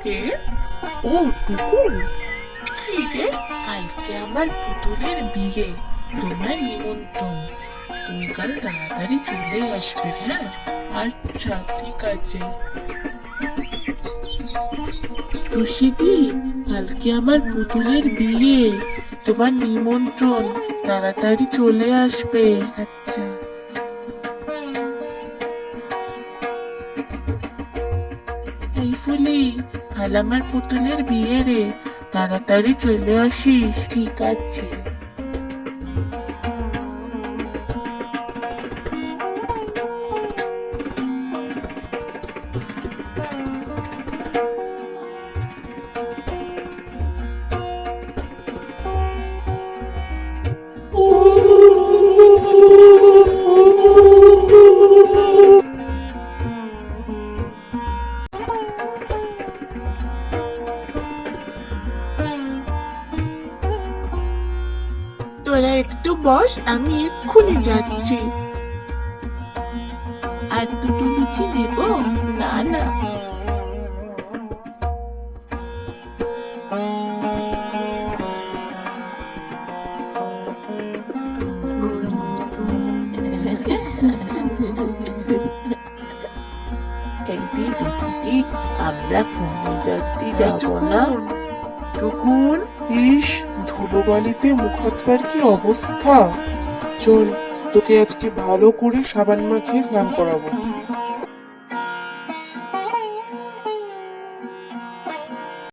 কে? ও টুকুন, কি রে? কালকে আমার পুতুলের বিয়ে, তোমার নিমন্ত্রণ। তুমি কাল তাড়াতাড়ি চলে আসবে, হ্যাঁ? আচ্ছা, ঠিক আছে। টুসিদি, কালকে আমার পুতুলের বিয়ে, তোমার নিমন্ত্রণ, তাড়াতাড়ি চলে আসবে। আচ্ছা। এই ফুলি, কাল আমার পুতুলের বিয়ে রে, তাড়াতাড়ি চলে আসিস। ঠিক আছে। তোরা একটু বস, আমি এক্ষুনি যাচ্ছি। আর দুটো লুচি দেব? না না। এই দিদি দিদি, আমরা কোন যাত্রী যাব না? টুকুন, ইস, ধুলোবালিতে মুখ হাত পার কি অবস্থা! চল, তোকে আজকে ভালো করে সাবান মাখিয়ে স্নান করাবো।